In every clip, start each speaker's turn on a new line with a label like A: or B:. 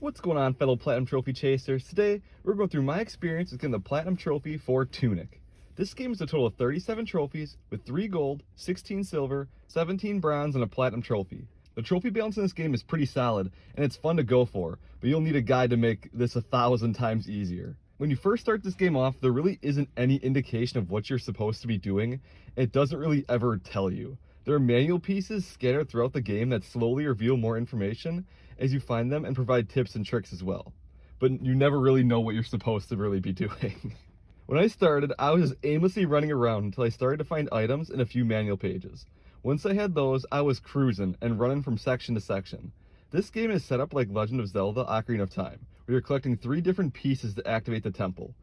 A: What's going on, fellow Platinum Trophy chasers? Today, we're going through my experience with getting the Platinum Trophy for Tunic. This game is a total of 37 trophies, with 3 gold, 16 silver, 17 bronze, and a Platinum Trophy. The trophy balance in this game is pretty solid, and it's fun to go for, but you'll need a guide to make this 1,000 times easier. When you first start this game off, there really isn't any indication of what you're supposed to be doing, and it doesn't really ever tell you. There are manual pieces scattered throughout the game that slowly reveal more information as you find them and provide tips and tricks as well. But you never really know what you're supposed to really be doing. When I started, I was just aimlessly running around until I started to find items in a few manual pages. Once I had those, I was cruising and running from section to section. This game is set up like Legend of Zelda: Ocarina of Time, where you're collecting 3 different pieces to activate the temple.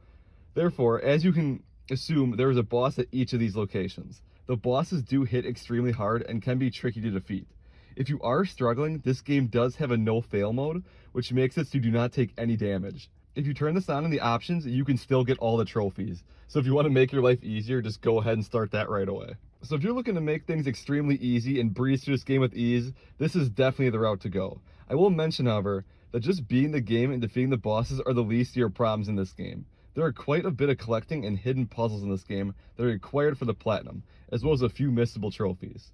A: Therefore, as you can assume, there is a boss at each of these locations. The bosses do hit extremely hard and can be tricky to defeat. If you are struggling, this game does have a no-fail mode, which makes it so you do not take any damage. If you turn this on in the options, you can still get all the trophies. So if you want to make your life easier, just go ahead and start that right away. So if you're looking to make things extremely easy and breeze through this game with ease, this is definitely the route to go. I will mention, however, that just beating the game and defeating the bosses are the least of your problems in this game. There are quite a bit of collecting and hidden puzzles in this game that are required for the Platinum, as well as a few missable trophies.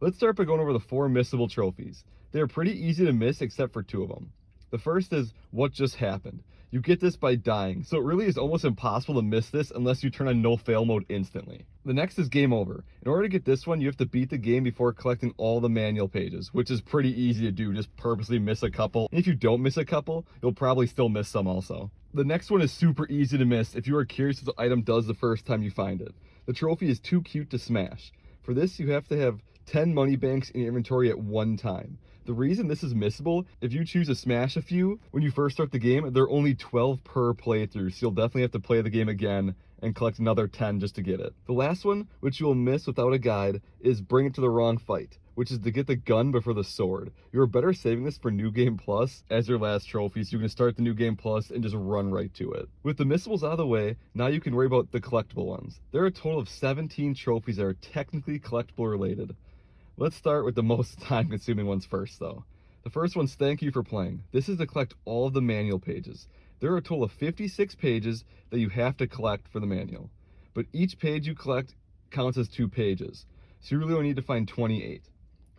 A: Let's start by going over the 4 missable trophies. They are pretty easy to miss except for 2 of them. The first is what just happened. You get this by dying, so it really is almost impossible to miss this unless you turn on no fail mode instantly. The next is game over. In order to get this one, you have to beat the game before collecting all the manual pages, which is pretty easy to do. Just purposely miss a couple. And if you don't miss a couple, you'll probably still miss some also. The next one is super easy to miss if you are curious what the item does the first time you find it. The trophy is too cute to smash. For this, you have to have 10 money banks in your inventory at one time. The reason this is missable, if you choose to smash a few when you first start the game, there are only 12 per playthrough, so you'll definitely have to play the game again and collect another 10 just to get it. The last one, which you will miss without a guide, is bring it to the wrong fight, which is to get the gun before the sword. You're better saving this for New Game Plus as your last trophy, so you can start the New Game Plus and just run right to it. With the missables out of the way, now you can worry about the collectible ones. There are a total of 17 trophies that are technically collectible related. Let's start with the most time-consuming ones first, though. The first one's thank you for playing. This is to collect all of the manual pages. There are a total of 56 pages that you have to collect for the manual, but each page you collect counts as 2 pages, so you really only need to find 28.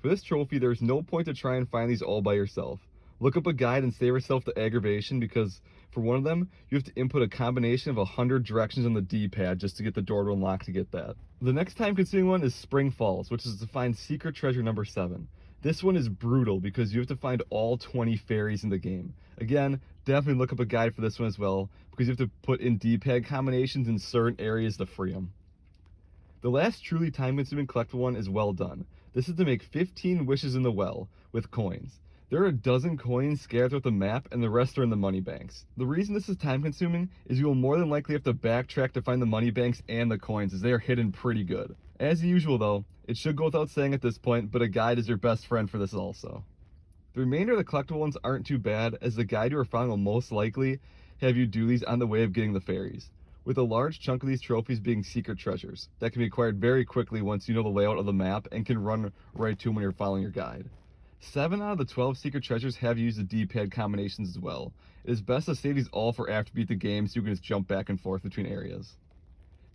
A: For this trophy, there's no point to try and find these all by yourself. Look up a guide and save yourself the aggravation, because for one of them, you have to input a combination of 100 directions on the D-pad just to get the door to unlock to get that. The next time-consuming one is Spring Falls, which is to find secret treasure number 7. This one is brutal because you have to find all 20 fairies in the game. Again, definitely look up a guide for this one as well, because you have to put in D-pad combinations in certain areas to free them. The last truly time-consuming collectible one is Well Done. This is to make 15 wishes in the well with coins. There are a dozen coins scattered throughout the map, and the rest are in the money banks. The reason this is time-consuming is you will more than likely have to backtrack to find the money banks and the coins, as they are hidden pretty good. As usual though, it should go without saying at this point, but a guide is your best friend for this also. The remainder of the collectible ones aren't too bad, as the guide you are following will most likely have you do these on the way of getting the fairies, with a large chunk of these trophies being secret treasures that can be acquired very quickly once you know the layout of the map and can run right to them when you're following your guide. 7 out of the 12 secret treasures have used the D-pad combinations as well. It is best to save these all for after you beat the game so you can just jump back and forth between areas.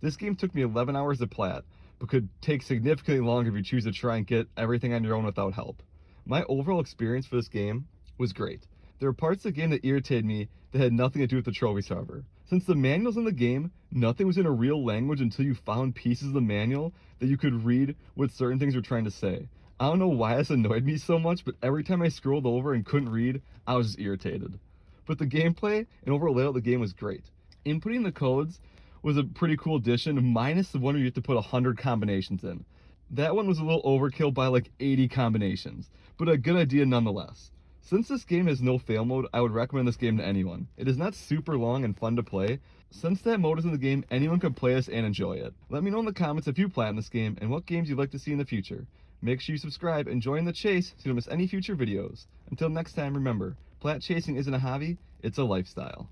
A: This game took me 11 hours to plat, but could take significantly longer if you choose to try and get everything on your own without help. My overall experience for this game was great. There were parts of the game that irritated me that had nothing to do with the trophies, however. Since the manuals in the game, nothing was in a real language until you found pieces of the manual that you could read what certain things were trying to say. I don't know why this annoyed me so much, but every time I scrolled over and couldn't read, I was just irritated. But the gameplay and overall layout of the game was great. Inputting the codes was a pretty cool addition, minus the one where you have to put 100 combinations in. That one was a little overkill by like 80 combinations, but a good idea nonetheless. Since this game has no fail mode, I would recommend this game to anyone. It is not super long and fun to play. Since that mode is in the game, anyone can play this and enjoy it. Let me know in the comments if you play in this game and what games you'd like to see in the future. Make sure you subscribe and join the chase so you don't miss any future videos. Until next time, remember, plat chasing isn't a hobby, it's a lifestyle.